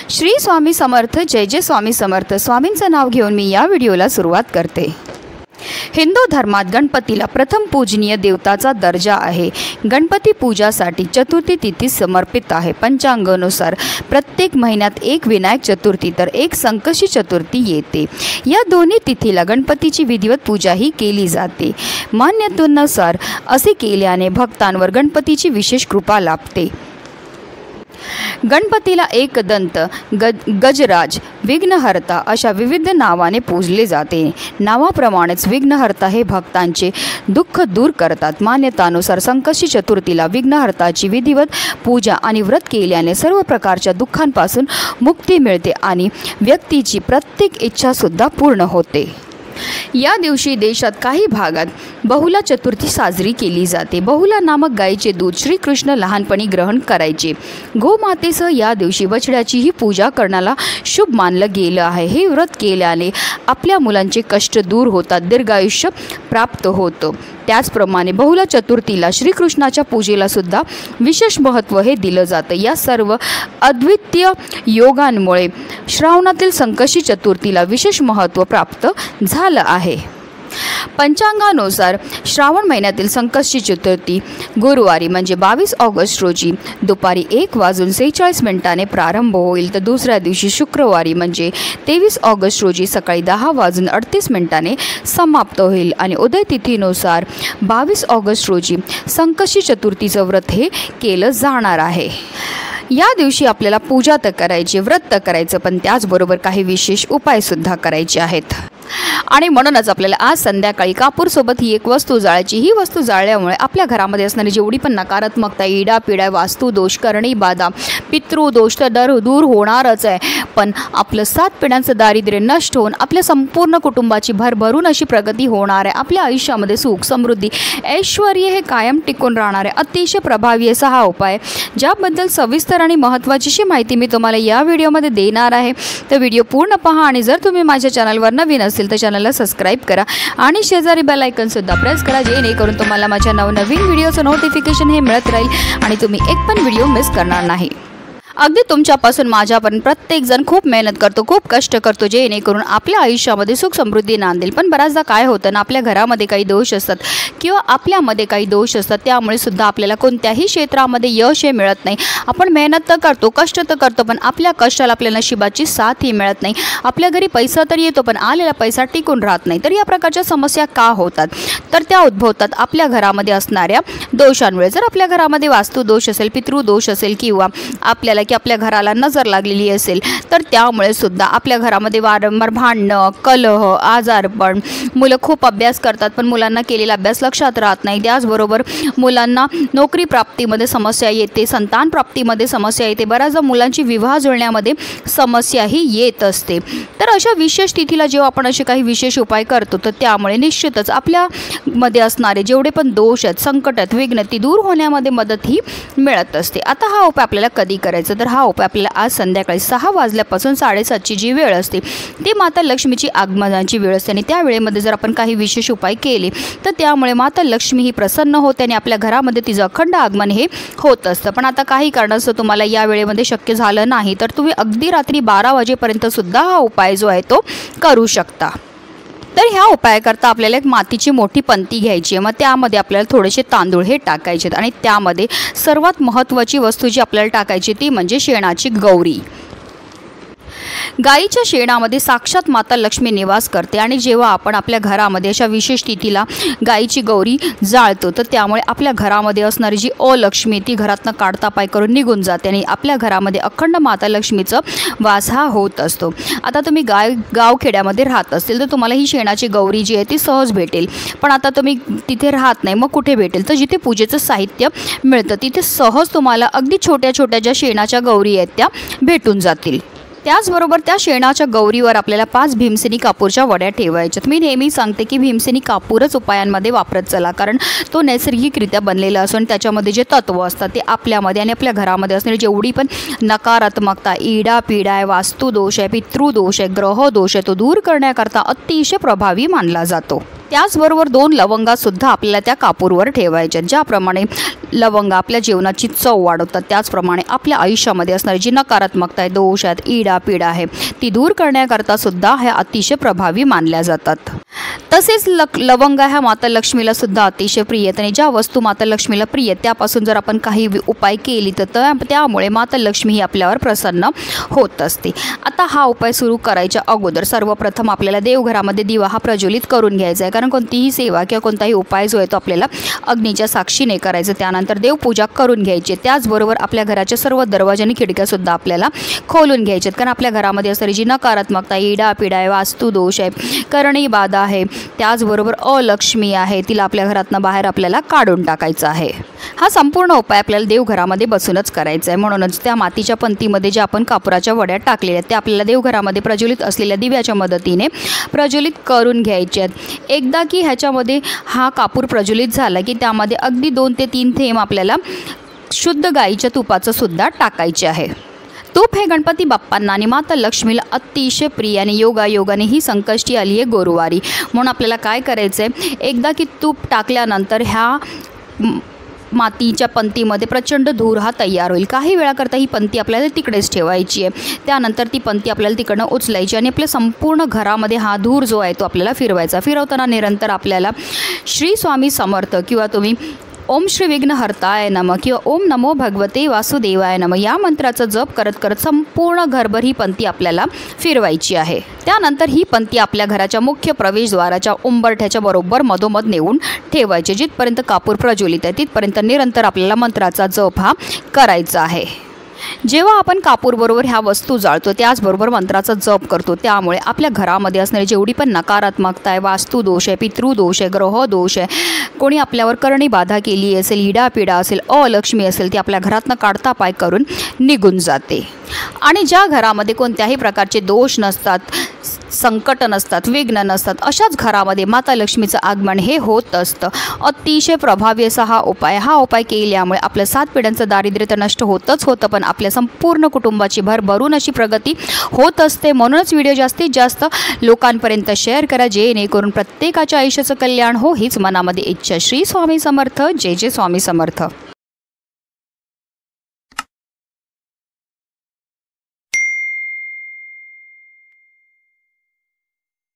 श्री स्वामी समर्थ, जय जय स्वामी समर्थ। स्वामींचं नाव घेऊन मी या व्हिडिओला सुरुवात करते। हिंदू धर्मात गणपतीला प्रथम पूजनीय देवताचा दर्जा आहे। गणपती पूजासाठी चतुर्थी तिथी समर्पित आहे। पंचांगानुसार प्रत्येक महिन्यात एक विनायक चतुर्थी तर एक संकष्टी चतुर्थी येते। या दोन्ही तिथीला गणपतीची विधिवत पूजाही केली जाते। मान्यतेनुसार असे केल्याने भक्तांवर गणपतीची विशेष कृपा लाभते। गणपतीला एकदंत, गजराज, विघ्नहर्ता अशा विविध नावाने पूजले जाते। नावाप्रमाणेच विघ्नहर्ता हे भक्तांचे दुःख दूर करतात। मान्यतानुसार संकष्टी चतुर्थीला विघ्नहर्ताची विधिवत पूजा आणि व्रत केल्याने सर्व प्रकारच्या दुःखांपासून मुक्ती मिळते आणि व्यक्तीची प्रत्येक इच्छासुद्धा पूर्ण होते। या दिवशी देशात काही भागात बहुला चतुर्थी साजरी केली जाते। बहुला नामक गायीचे दूध श्रीकृष्ण लहानपणी ग्रहण करायचे। गोमातेसह या दिवशी बछड्याचीही पूजा करण्याला शुभ मानलं गेलं आहे। हे व्रत केल्याने आपल्या मुलांचे कष्ट दूर होतात, दीर्घायुष्य प्राप्त होतं। त्याचप्रमाणे बहुला चतुर्थीला श्रीकृष्णाच्या पूजेला सुद्धा विशेष महत्त्व हे दिलं जातं। या सर्व अद्वितीय योगांमुळे श्रावणातील संकष्टी चतुर्थीला विशेष महत्त्व प्राप्त झालं आहे। पंचांगानुसार श्रावण महिन्यातील संकष्टी चतुर्थी गुरुवारी म्हणजे 22 ऑगस्ट रोजी दुपारी 1:46 प्रारंभ होईल, तर दुसऱ्या दिवशी शुक्रवारी म्हणजे 23 ऑगस्ट रोजी सकाळी 10:38 समाप्त होईल आणि उदय तिथीनुसार 22 ऑगस्ट रोजी संकष्टी चतुर्थीचं व्रत हे केलं जाणार आहे। या दिवशी आपल्याला पूजा तर करायची, व्रत तर करायचं, पण त्याचबरोबर काही विशेष उपायसुद्धा करायचे आहेत। आणि म्हणूनच आपल्याला आज संध्याकाळी कापूरसोबत ही एक वस्तू जाळायची। ही वस्तू जाळल्यामुळे आपल्या घरामध्ये असणारी जेवढी पण नकारात्मकता, इडापिडा, वास्तुदोष, करणी बाधा, पितृदोष तर दूर होणारच आहे, पण आपलं 7 पिढ्यांचं दारिद्र्य नष्ट होऊन आपल्या संपूर्ण कुटुंबाची भरभरून अशी प्रगती होणार आहे। आपल्या आयुष्यामध्ये सुख, समृद्धी, ऐश्वर हे कायम टिकून राहणार आहे। अतिशय प्रभावी असा हा उपाय, ज्याबद्दल सविस्तर आणि महत्त्वाची माहिती मी तुम्हाला या व्हिडिओमध्ये देणार आहे। तर व्हिडिओ पूर्ण पहा आणि जर तुम्ही माझ्या चॅनलवर नवीन असेल तर चॅनलला सबस्क्राईब करा आणि शेजारी बेल आयकॉन सुद्धा प्रेस करा, जेणेकरून तुम्हाला माझ्या नवनवीन व्हिडिओचं नोटिफिकेशन हे मिळत राहील आणि तुम्ही एक पण व्हिडिओ मिस करणार नाही। अगदी तुमच्यापासून माझ्यापर्यंत प्रत्येकजण खूप मेहनत करतो, खूप कष्ट करतो, जेणेकरून आपल्या आयुष्यामध्ये सुख समृद्धी नांदेल। पण बऱ्याचदा काय होतं ना, आपल्या घरामध्ये काही दोष असतात किंवा आपल्यामध्ये काही दोष असतात, त्यामुळे सुद्धा आपल्याला कोणत्याही क्षेत्रामध्ये यश हे मिळत नाही। आपण मेहनत तर करतो, कष्ट तर करतो, पण आपल्या कष्टाला आपल्या नशिबाची साथ ही मिळत नाही। आपल्या घरी पैसा तर येतो, पण आलेला पैसा टिकून राहत नाही। तर या प्रकारच्या समस्या का होतात, तर त्या उद्भवतात आपल्या घरामध्ये असणाऱ्या दोषांमुळे। जर आपल्या घरामध्ये वास्तुदोष असेल, पितृदोष असेल किंवा आपल्याला की आपल्या घराला नजर लागलेली असेल, तर त्यामुळे सुद्धा आपल्या घरामध्ये वारंवार भांडणं, कलह, आजारपण, मुलं खूप अभ्यास करतात पण मुलांना केलेला अभ्यास लक्षात राहत नाही, त्याचबरोबर मुलांना नोकरी प्राप्तीमध्ये समस्या येते, संतान प्राप्तीमध्ये समस्या येते, बऱ्याचदा मुलांची विवाह जुळण्यामध्ये समस्याही येत असते। तर अशा विशेष तिथीला जेव्हा आपण असे काही विशेष उपाय करतो, तर त्यामुळे निश्चितच आपल्यामध्ये असणारे जेवढे पण दोष आहेत, संकट आहेत, विघ्न ती दूर होण्यामध्ये मदत ही मिळत असते। आता हा उपाय आपल्याला कधी करायचा, तर हा उपाय आपल्याला आज संध्याकाळी 6 वाजल्यापासून 7:30ची जी वेळ असते ती माता लक्ष्मीची आगमनाची वेळ असते आणि त्या वेळेमध्ये जर आपण काही विशेष उपाय केले तर त्यामुळे माता लक्ष्मी ही प्रसन्न होते आणि आपल्या घरामध्ये तिचं अखंड आगमन हे होत असतं। पण आता काही कारणास्तव तुम्हाला या वेळेमध्ये शक्य झालं नाही, तर तुम्ही अगदी रात्री 12 वाजेपर्यंत सुद्धा हा उपाय जो आहे तो करू शकता। तर ह्या उपायाकरता आपल्याला एक मातीची मोठी पंती घ्यायची आहे, मग त्यामध्ये आपल्याला थोडेसे तांदूळ हे टाकायचे आणि त्यामध्ये सर्वात महत्त्वाची वस्तू जी आपल्याला टाकायची ती म्हणजे शेणाची गौरी। गाईच्या शेणामध्ये साक्षात माता लक्ष्मी निवास करते आणि जेव्हा आपण आपल्या घरामध्ये अशा विशेष तिथीला गाईची गौरी जाळतो, तर त्यामुळे आपल्या घरामध्ये असणारी जी अलक्ष्मी ती घरातनं काढता पाय करून निघून जाते आणि आपल्या घरामध्ये अखंड माता लक्ष्मीचा वास हा होत असतो। आता तुम्ही गावखेड्यामध्ये राहत असतील तर तुम्हाला ही शेणाची गौरी जी आहे ती सहज भेटेल, पण आता तुम्ही तिथे राहत नाही, मग कुठे भेटेल, तर जिथे पूजेचं साहित्य मिळतं तिथे सहज तुम्हाला अगदी छोट्या छोट्या ज्या शेणाच्या गौरी आहेत त्या भेटून जातील। त्याचबरोबर त्या शेणाच्या गौरीवर आपल्याला 5 भीमसेनी कापूरच्या वड्या ठेवायच्यात। मी नेहमी सांगते की भीमसेनी कापूरच उपायांमध्ये वापरत चला, कारण तो नैसर्गिकरित्या बनलेला असून त्याच्यामध्ये जे तत्व असतात ते आपल्यामध्ये आणि आपल्या घरामध्ये असणारी जेवढी पण नकारात्मकता, इडापिडा आहे, वास्तुदोष आहे, पितृदोष आहे, ग्रहदोष आहे, तो दूर करण्याकरता अतिशय प्रभावी मानला जातो। त्याचबरोबर 2 लवंगासुद्धा आपल्याला त्या कापूरवर ठेवायच्या. ज्याप्रमाणे लवंग आपल्या जीवनाची चव वाढवतात, त्याचप्रमाणे आपल्या आयुष्यामध्ये असणारी जी नकारात्मकता आहे, दोष आहेत, इडा पीडा आहे, ती दूर करण्याकरता सुद्धा ह्या अतिशय प्रभावी मानल्या जातात. तसेच लवंग ह्या माता लक्ष्मीला सुद्धा अतिशय प्रिय आहेत आणि ज्या वस्तू माता लक्ष्मीला प्रिय आहेत त्यापासून जर आपण काही उपाय केली तर त्यामुळे माता लक्ष्मी ही आपल्यावर प्रसन्न होत असते. आता हा उपाय सुरू करायच्या अगोदर सर्वप्रथम आपल्याला देवघरामध्ये दिवा हा प्रज्वलित करून घ्यायचा आहे, कारण कोणतीही सेवा किंवा कोणताही उपाय जो आहे तो आपल्याला अग्नीच्या साक्षीने करायचा. त्यानंतर देवपूजा करून घ्यायची. त्याचबरोबर आपल्या घराच्या सर्व दरवाजे आणि खिडक्यासुद्धा आपल्याला खोलून घ्यायच्यात, कारण आपल्या घरामध्ये असणारी जी नकारात्मकता, इडा पीडा आहे, वास्तुदोष आहे, करणी बाधा आहे, त्याचबरोबर अलक्ष्मी आहे, तिला आपल्या घरातनं बाहेर आपल्याला काढून टाकायचं आहे. हा संपूर्ण उपाय आपल्याला देवघरामध्ये बसूनच करायचा आहे. म्हणूनच त्या मातीच्या पंतीमध्ये ज्या आपण कापुराच्या वड्या टाकलेल्या आहेत त्या आपल्याला देवघरामध्ये प्रज्वलित असलेल्या दिव्याच्या मदतीने प्रज्वलित करून घ्यायचे आहेत. एकदा की ह्याच्यामध्ये हा कापूर प्रज्वलित झाला की त्यामध्ये अगदी 2 ते 3 थेंब आपल्याला शुद्ध गाईच्या तुपाचं सुद्धा टाकायचे आहे. तूप हे गणपती बाप्पांना आणि माता लक्ष्मीला अतिशय प्रिय आणि योगायोगाने ही संकष्टी आली आहे गुरुवारी. म्हणून आपल्याला काय करायचं आहे, एकदा की तूप टाकल्यानंतर ह्या मातीच्या पंतीमध्ये प्रचंड धूर हा तयार होईल. काही वेळाकरता ही पंती आपल्याला तिकडेच ठेवायची आहे. त्यानंतर ती पंती आपल्याला तिकडनं उचलायची आणि आपल्या संपूर्ण घरामध्ये हा धूर जो आहे तो आपल्याला फिरवायचा. फिरवताना निरंतर आपल्याला श्री स्वामी समर्थ किंवा तुम्ही ओम श्री विघ्नहर्ताय नमः किंवा ओम नमो भगवते वासुदेवाय नमः या मंत्राचा जप करत करत संपूर्ण घरभर ही पंती आपल्याला फिरवायची आहे. त्यानंतर ही पंती आपल्या घराच्या मुख्य प्रवेशद्वाराच्या उंबरठ्याच्या बरोबर मधोमध नेऊन ठेवायची. जिथपर्यंत कापूर प्रज्वलित आहे तिथपर्यंत निरंतर आपल्याला मंत्राचा जप हा करायचा आहे. जेव्हा आपण कापूरबरोबर ह्या वस्तू जाळतो त्याचबरोबर मंत्राचा जप करतो, त्यामुळे आपल्या घरामध्ये असणारी जेवढी पण नकारात्मकता आहे, वास्तुदोष आहे, पितृदोष आहे, ग्रहदोष आहे, कोणी आपल्यावर करणी बाधा केली असेल, इडापिडा असेल, अलक्ष्मी असेल, ती आपल्या घरातनं काढता पाय करून निघून जाते. आणि ज्या घरामध्ये कोणत्याही प्रकारचे दोष नसतात, संकट नसतात, विघ्न नसतात, अशाच घरामध्ये माता लक्ष्मीचं आगमन हे होत असतं. अतिशय प्रभावी असा हा उपाय केल्यामुळे आपल्या 7 पिढ्यांचं दारिद्र्य तर नष्ट होतच होतं, पण आपल्या संपूर्ण कुटुंबाची भरभरून अशी प्रगती होत असते. म्हणूनच व्हिडिओ जास्तीत जास्त लोकांपर्यंत शेअर करा, जेणेकरून प्रत्येकाच्या आयुष्याचं कल्याण हो हीच मनामध्ये इच्छा. श्री स्वामी समर्थ. जय जय स्वामी समर्थ.